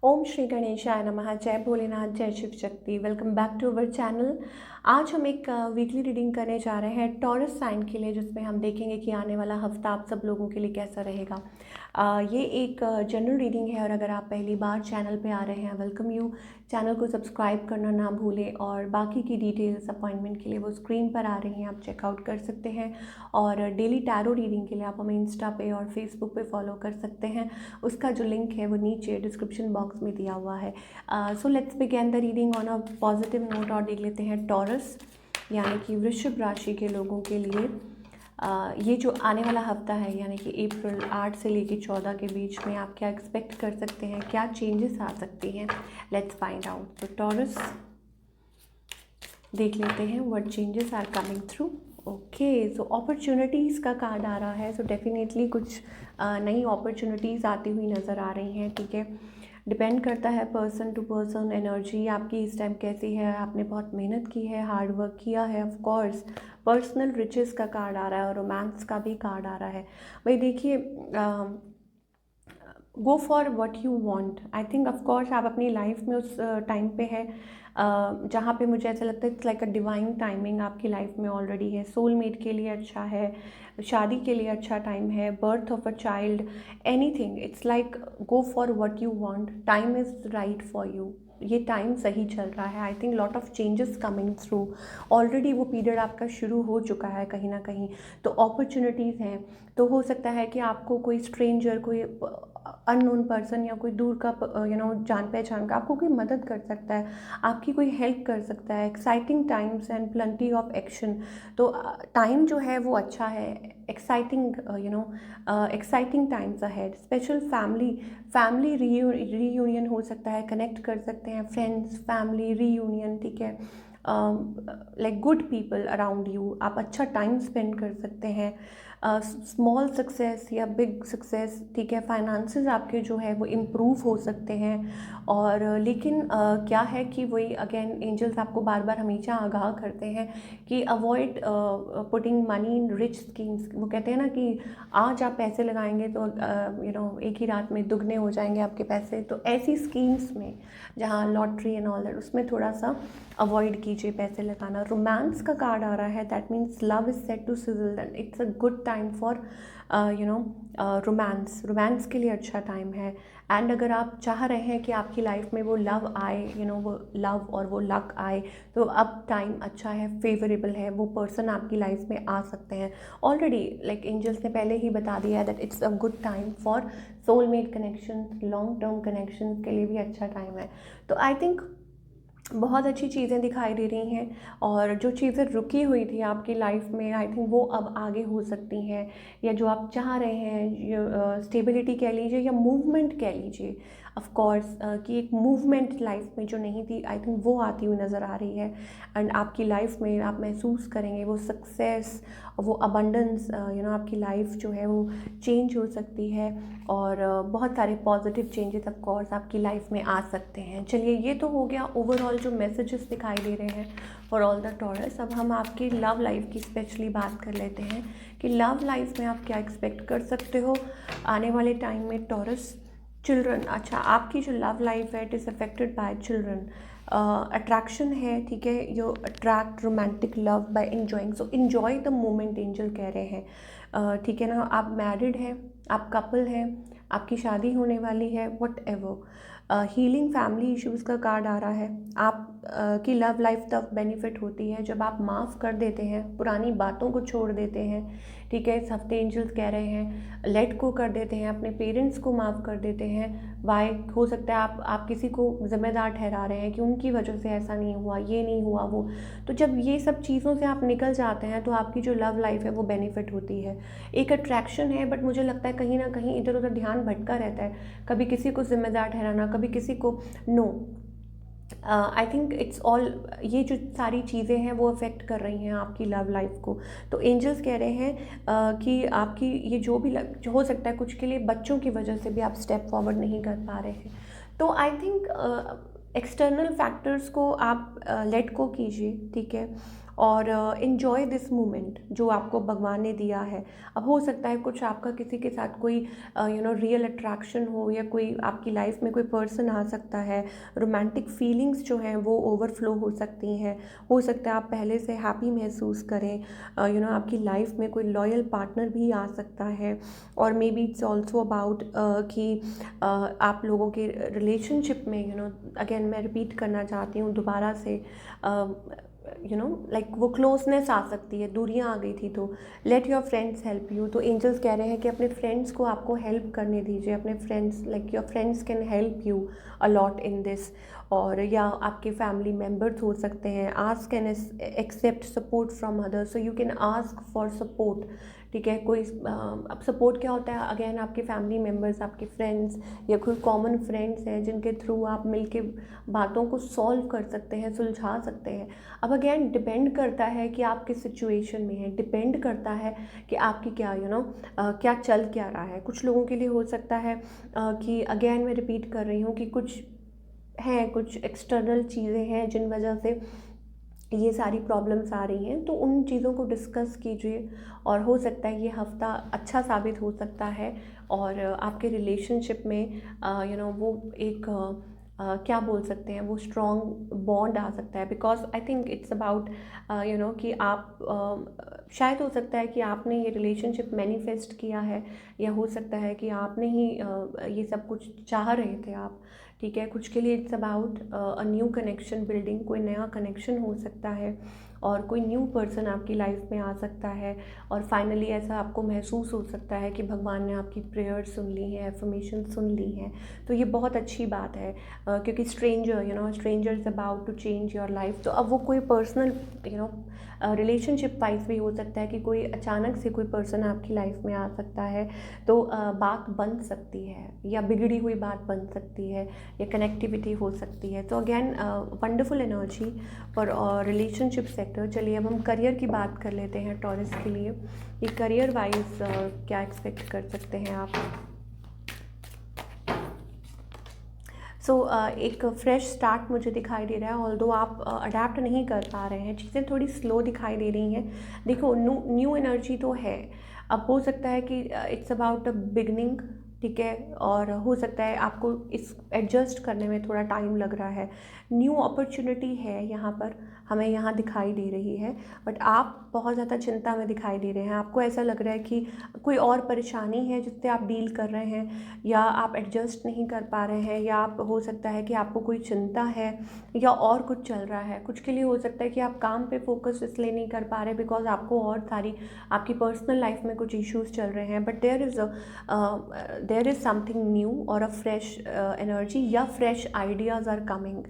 ओम श्री गणेशाय नमः। जय भोलेनाथ, जय Shiv Shakti. Welcome back to our channel. आज हम एक वीकली रीडिंग करने जा रहे हैं टॉरस साइन के लिए, जिसमें हम देखेंगे कि आने वाला हफ्ता आप सब लोगों के लिए कैसा रहेगा। ये एक जनरल रीडिंग है और अगर आप पहली बार चैनल पे आ रहे हैं, वेलकम यू। चैनल को सब्सक्राइब करना ना भूलें और बाकी की डिटेल्स अपॉइंटमेंट के लिए वो स्क्रीन पर आ रही हैं, आप चेकआउट कर सकते हैं। और डेली टैरो रीडिंग के लिए आप हमें इंस्टा पे और फेसबुक पे फॉलो कर सकते हैं। उसका जो लिंक है वो नीचे डिस्क्रिप्शन बॉक्स में दिया हुआ है। So let's begin the reading on a positive note और देख लेते हैं टॉरस यानी कि वृश्चिक राशि के लोगों के लिए ये जो आने वाला हफ्ता है, यानी कि अप्रैल 8 से लेकर 14 के बीच में आप क्या एक्सपेक्ट कर सकते हैं, क्या चेंजेस आ सकती हैं। Let's find out. तो टॉरस देख लेते हैं what changes are coming through. Okay, so opportunities का कार्ड आ रहा है। सो डेफिनेटली कुछ नई अपॉर्चुनिटीज़ आती हुई नज़र आ रही हैं। ठीक है, डिपेंड करता है पर्सन टू पर्सन। एनर्जी आपकी इस टाइम कैसी है, आपने बहुत मेहनत की है, हार्ड वर्क किया है। ऑफ कोर्स पर्सनल रिचेस का कार्ड आ रहा है और रोमांस का भी कार्ड आ रहा है। भाई देखिए, go for what you want. I think of course आप अपनी लाइफ में उस टाइम पे है जहाँ पे मुझे ऐसा लगता है it's like a divine timing आपकी लाइफ में ऑलरेडी है। सोलमेट के लिए अच्छा है, शादी के लिए अच्छा टाइम है, birth of a child, anything. It's like go for what you want, time is right for you. ये टाइम सही चल रहा है। I think lot of changes coming through. Already वो पीरियड आपका शुरू हो चुका है कहीं ना कहीं। तो अपॉर्चुनिटीज़ हैं। तो हो सकता है कि आपको कोई स्ट्रेंजर, कोई अननोन पर्सन या कोई दूर का जान पहचान का आपको कोई मदद कर सकता है, आपकी कोई हेल्प कर सकता है। Exciting times and plenty of action. तो टाइम जो है वो अच्छा है। Exciting exciting times ahead. Special family reunion हो सकता है, कनेक्ट कर सकते हैं फ्रेंड्स, फैमिली रीयूनियन। ठीक है, like good people around you, आप अच्छा टाइम स्पेंड कर सकते हैं। स्मॉल सक्सेस या बिग सक्सेस, ठीक है। फाइनेंसेस आपके जो है वो इम्प्रूव हो सकते हैं। और लेकिन क्या है कि वही अगेन एंजल्स आपको बार बार हमेशा आगाह करते हैं कि avoid putting money in rich schemes. वो कहते हैं ना कि आज आप पैसे लगाएंगे तो एक ही रात में दुगने हो जाएंगे आपके पैसे। तो ऐसी स्कीम्स में जहाँ लॉटरी एंड ऑल दैट, उसमें थोड़ा सा अवॉइड कीजिए पैसे लगाना। रोमांस का कार्ड आ रहा है, that means love is set to sizzle and it's a good time for romance के लिए अच्छा टाइम है। एंड अगर आप चाह रहे हैं कि आपकी लाइफ में वो लव आए, वो लव और वो लक आए, तो अब टाइम अच्छा है, फेवरेबल है। वो पर्सन आपकी लाइफ में आ सकते हैं। ऑलरेडी लाइक एंजल्स ने पहले ही बता दिया है that it's a good time for soulmate connection, long term connection के लिए भी अच्छा टाइम है। तो आई थिंक बहुत अच्छी चीज़ें दिखाई दे रही हैं और जो चीज़ें रुकी हुई थी आपकी लाइफ में, आई थिंक वो अब आगे हो सकती हैं। या जो आप चाह रहे हैं, स्टेबिलिटी कह लीजिए या मूवमेंट कह लीजिए, ऑफ कोर्स कि एक मूवमेंट लाइफ में जो नहीं थी, आई थिंक वो आती हुई नज़र आ रही है। एंड आपकी लाइफ में आप महसूस करेंगे वो सक्सेस, वो अबंडेंस। आपकी लाइफ जो है वो चेंज हो सकती है और बहुत सारे पॉजिटिव चेंजेस ऑफ कोर्स आपकी लाइफ में आ सकते हैं। चलिए, ये तो हो गया ओवरऑल जो मैसेजेस दिखाई दे रहे हैं फॉर ऑल द टॉरस। अब हम आपकी लव लाइफ की स्पेशली बात कर लेते हैं कि लव लाइफ में आप क्या एक्सपेक्ट कर सकते हो आने वाले टाइम में टॉरस। चिल्ड्रन, अच्छा, आपकी जो लव लाइफ है it is affected by children. Attraction है, ठीक है, you attract romantic love by enjoying, so enjoy the moment angel कह रहे हैं। ठीक है ना, आप मैरिड हैं, आप कपल हैं, आपकी शादी होने वाली है, what ever. Healing family issues का कार्ड आ रहा है। आप की लव लाइफ तब बेनिफिट होती है जब आप माफ़ कर देते हैं, पुरानी बातों को छोड़ देते हैं। ठीक है, इस हफ्ते एंजल्स कह रहे हैं लेट को कर देते हैं, अपने पेरेंट्स को माफ़ कर देते हैं। वाई हो सकता है आप किसी को ज़िम्मेदार ठहरा रहे हैं कि उनकी वजह से ऐसा नहीं हुआ, ये नहीं हुआ, वो। तो जब ये सब चीज़ों से आप निकल जाते हैं तो आपकी जो लव लाइफ है वो बेनिफिट होती है। एक अट्रैक्शन है, बट मुझे लगता है कहीं ना कहीं इधर उधर ध्यान भटका रहता है, कभी किसी को ज़िम्मेदार ठहराना, कभी किसी को। No, I think it's all, ये जो सारी चीज़ें हैं वो अफेक्ट कर रही हैं आपकी लव लाइफ को। तो एंजल्स कह रहे हैं कि आपकी ये जो भी जो हो सकता है कुछ के लिए बच्चों की वजह से भी आप स्टेप फॉरवर्ड नहीं कर पा रहे हैं। तो आई थिंक एक्सटर्नल फैक्टर्स को आप लेट को कीजिए, ठीक है। और इन्जॉय दिस मोमेंट जो आपको भगवान ने दिया है। अब हो सकता है कुछ आपका किसी के साथ कोई रियल अट्रैक्शन हो, या कोई आपकी लाइफ में कोई पर्सन आ सकता है, रोमांटिक फीलिंग्स जो हैं वो ओवरफ्लो हो सकती हैं। हो सकता है आप पहले से हैप्पी महसूस करें, आपकी लाइफ में कोई लॉयल पार्टनर भी आ सकता है। और may be it's also about कि आप लोगों के रिलेशनशिप में अगेन मैं रिपीट करना चाहती हूँ दोबारा से, लाइक वो क्लोजनेस आ सकती है, दूरियां आ गई थी तो let your friends help you. तो एंजल्स कह रहे हैं कि अपने फ्रेंड्स को आपको हेल्प करने दीजिए, अपने friends, like your friends can help you a lot in this. और या आपके फैमिली मेम्बर्स हो सकते हैं, ask and accept support from others, so you can ask for support. ठीक है, कोई अब सपोर्ट क्या होता है, अगेन आपके फैमिली मेम्बर्स, आपके फ्रेंड्स या कोई कॉमन फ्रेंड्स हैं जिनके थ्रू आप मिलके बातों को सॉल्व कर सकते हैं, सुलझा सकते हैं। अब अगेन डिपेंड करता है कि आप किस सिचुएशन में हैं, डिपेंड करता है कि आपकी क्या क्या चल क्या रहा है। कुछ लोगों के लिए हो सकता है कि अगेन मैं रिपीट कर रही हूँ कि कुछ एक्सटर्नल चीज़ें हैं जिन वजह से ये सारी प्रॉब्लम्स आ रही हैं, तो उन चीज़ों को डिस्कस कीजिए। और हो सकता है ये हफ़्ता अच्छा साबित हो सकता है, और आपके रिलेशनशिप में वो एक क्या बोल सकते हैं, वो स्ट्रॉन्ग बॉन्ड आ सकता है। Because I think it's about कि आप शायद हो सकता है कि आपने ये रिलेशनशिप मैनिफेस्ट किया है, या हो सकता है कि आपने ही ये सब कुछ चाह रहे थे आप। ठीक है, कुछ के लिए it's about a new connection building, कोई नया कनेक्शन हो सकता है, और कोई न्यू पर्सन आपकी लाइफ में आ सकता है। और फाइनली ऐसा आपको महसूस हो सकता है कि भगवान ने आपकी प्रेयर सुन ली है, एफर्मेशन सुन ली हैं। तो ये बहुत अच्छी बात है, क्योंकि stranger is about to change your life. तो अब वो कोई पर्सनल रिलेशनशिप वाइज भी हो सकता है कि कोई अचानक से कोई पर्सन आपकी लाइफ में आ सकता है, तो बात बन सकती है, या बिगड़ी हुई बात बन सकती है, या कनेक्टिविटी हो सकती है। तो again wonderful energy for relationship sector. चलिए अब हम करियर की बात कर लेते हैं टॉरस के लिए, कि करियर वाइज क्या एक्सपेक्ट कर सकते हैं आप। एक फ्रेश स्टार्ट मुझे दिखाई दे रहा है, ऑल्दो आप अडेप्ट नहीं कर पा रहे हैं, चीज़ें थोड़ी स्लो दिखाई दे रही हैं। देखो न्यू एनर्जी तो है, अब हो सकता है कि इट्स अबाउट अ बिगनिंग। ठीक है, और हो सकता है आपको इस एडजस्ट करने में थोड़ा टाइम लग रहा है। न्यू अपॉर्चुनिटी है यहाँ पर, हमें यहाँ दिखाई दे रही है, बट आप बहुत ज़्यादा चिंता में दिखाई दे रहे हैं। आपको ऐसा लग रहा है कि कोई और परेशानी है जिससे आप डील कर रहे हैं, या आप एडजस्ट नहीं कर पा रहे हैं, या आप हो सकता है कि आपको कोई चिंता है, या और कुछ चल रहा है। कुछ के लिए हो सकता है कि आप काम पे फोकस इसलिए नहीं कर पा रहे बिकॉज आपको और सारी आपकी पर्सनल लाइफ में कुछ इश्यूज चल रहे हैं। But there is something new और अ फ्रेश एनर्जी, या फ्रेश आइडियाज़ आर कमिंग।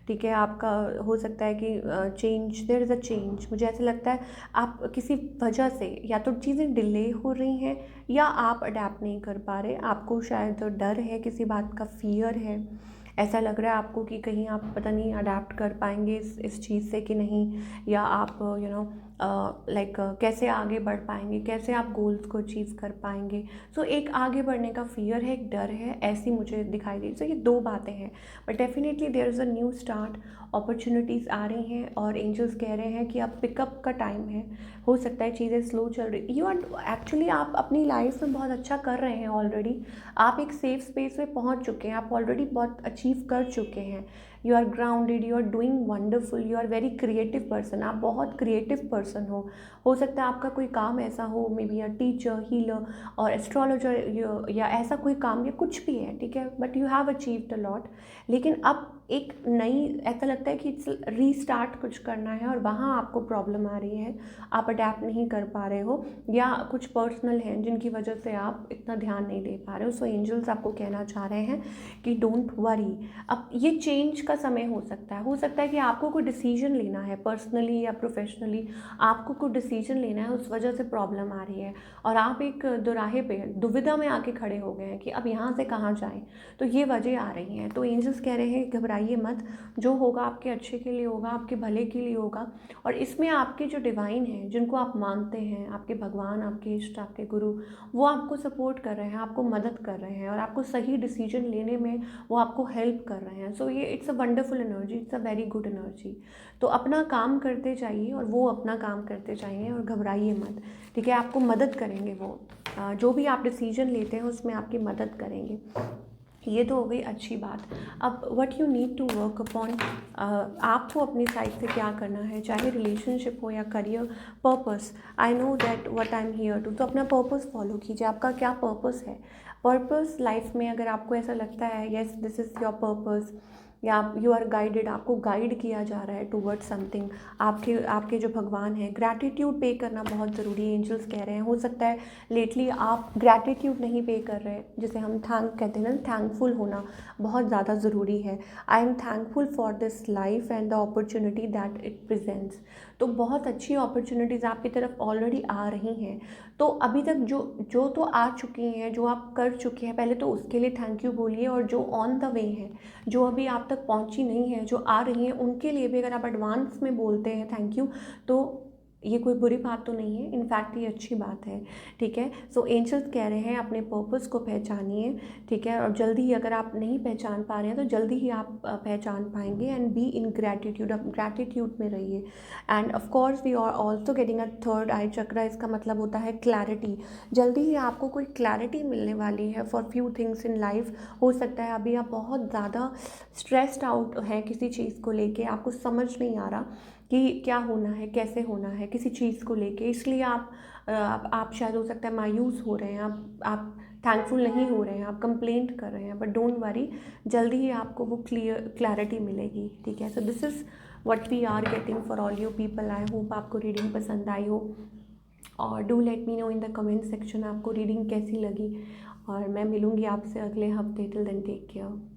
ठीक है, आपका हो सकता है कि change, there is a change. मुझे ऐसा लगता है आप किसी वजह से या तो चीज़ें डिले हो रही हैं, या आप अडेप्ट नहीं कर पा रहे। आपको शायद डर है, किसी बात का फियर है, ऐसा लग रहा है आपको कि कहीं आप पता नहीं अडेप्ट कर पाएंगे इस चीज़ से कि नहीं, या आप लाइक कैसे आगे बढ़ पाएंगे, कैसे आप गोल्स को अचीव कर पाएंगे। सो एक आगे बढ़ने का फियर है, एक डर है, ऐसी मुझे दिखाई दी। सो ये दो बातें हैं, but definitely there is a new start, opportunities आ रही हैं, और एंजल्स कह रहे हैं कि अब पिकअप का टाइम है। हो सकता है चीज़ें स्लो चल रही, यू आर एक्चुअली आप अपनी लाइफ में बहुत अच्छा कर रहे हैं ऑलरेडी। आप एक सेफ स्पेस में पहुंच चुके हैं, आप ऑलरेडी बहुत अचीव कर चुके हैं। You are grounded, you are doing wonderful, you are very creative person, आप बहुत क्रिएटिव पर्सन हो सकता है आपका कोई काम ऐसा हो, may be a teacher, healer और एस्ट्रोलॉजर, या ऐसा कोई काम, या कुछ भी है। ठीक है, but you have achieved a lot. लेकिन अब एक नई, ऐसा लगता है कि इट्स रीस्टार्ट कुछ करना है, और वहाँ आपको प्रॉब्लम आ रही है, आप अडेप्ट नहीं कर पा रहे हो, या कुछ पर्सनल हैं जिनकी वजह से आप इतना ध्यान नहीं दे पा रहे हो। सो एंजल्स आपको कहना चाह रहे हैं कि डोंट वरी, अब ये चेंज का समय हो सकता है कि आपको कोई डिसीजन लेना है पर्सनली या प्रोफेशनली। आपको कोई डिसीजन लेना है, उस वजह से प्रॉब्लम आ रही है और आप एक दोराहे पे दुविधा में आके खड़े हो गए हैं कि अब यहाँ से कहाँ जाएं, तो ये वजह आ रही हैं। तो एंजल्स कह रहे हैं घबराइए मत, जो होगा आपके अच्छे के लिए होगा, आपके भले के लिए होगा। और इसमें आपके जो डिवाइन हैं, जिनको आप मानते हैं, आपके भगवान, आपके इष्ट, आपके गुरु, वो आपको सपोर्ट कर रहे हैं, आपको मदद कर रहे हैं और आपको सही डिसीजन लेने में वो आपको हेल्प कर रहे हैं। सो ये it's a wonderful energy, it's a very good energy. तो अपना काम करते जाइए और वो अपना काम करते जाइए और घबराइए मत, ठीक है। आपको मदद करेंगे वो, जो भी आप डिसीजन लेते हैं उसमें आपकी मदद करेंगे। ये तो हो गई अच्छी बात। अब what you need to work upon, आपको अपनी साइड से क्या करना है, चाहे रिलेशनशिप हो या career, purpose. I know that what I am here to, तो अपना पर्पस फॉलो कीजिए। आपका क्या पर्पस है? पर्पस लाइफ में अगर आपको ऐसा लगता है yes this is your purpose, या यू आर गाइडेड, आपको गाइड किया जा रहा है टूवर्ड समथिंग, आपके आपके जो भगवान हैं, ग्रैटिट्यूड पे करना बहुत ज़रूरी है। एंजल्स कह रहे हैं हो सकता है लेटली आप ग्रैटिट्यूड नहीं पे कर रहे, जिसे हम थैंक कहते हैं ना, थैंकफुल होना बहुत ज़्यादा ज़रूरी है। I am thankful for this life and the opportunity that it presents. तो बहुत अच्छी अपॉर्चुनिटीज़ आपकी तरफ ऑलरेडी आ रही हैं। तो अभी तक जो जो तो आ चुकी हैं, जो आप कर चुके हैं, पहले तो उसके लिए थैंक यू बोलिए। और जो ऑन द वे हैं, जो अभी आप तक पहुंची नहीं है, जो आ रही हैं, उनके लिए भी अगर आप एडवांस में बोलते हैं थैंक यू, तो ये कोई बुरी बात तो नहीं है, इनफैक्ट ये अच्छी बात है, ठीक है। सो एंजल्स कह रहे हैं अपने पर्पस को पहचानिए, ठीक है। और जल्दी ही, अगर आप नहीं पहचान पा रहे हैं तो जल्दी ही आप पहचान पाएंगे। एंड बी इन ग्रैटिट्यूड, आप ग्रैटिट्यूड में रहिए। And of course we are also getting a third eye chakra, इसका मतलब होता है क्लैरिटी। जल्दी ही आपको कोई क्लैरिटी मिलने वाली है for few things in life. हो सकता है अभी आप बहुत ज़्यादा स्ट्रेस्ड आउट हैं किसी चीज़ को लेके, आपको समझ नहीं आ रहा कि क्या होना है, कैसे होना है किसी चीज़ को लेके, इसलिए आप शायद हो सकता है मायूस हो रहे हैं, आप थैंकफुल नहीं हो रहे हैं, आप कंप्लेंट कर रहे हैं। बट डोंट वरी, जल्दी ही आपको वो क्लैरिटी मिलेगी, ठीक है। So this is what we are getting for all you people. I hope आपको रीडिंग पसंद आई हो, और do let me know in the comment section आपको रीडिंग कैसी लगी। और मैं मिलूँगी आपसे अगले हफ्ते। Till then take care.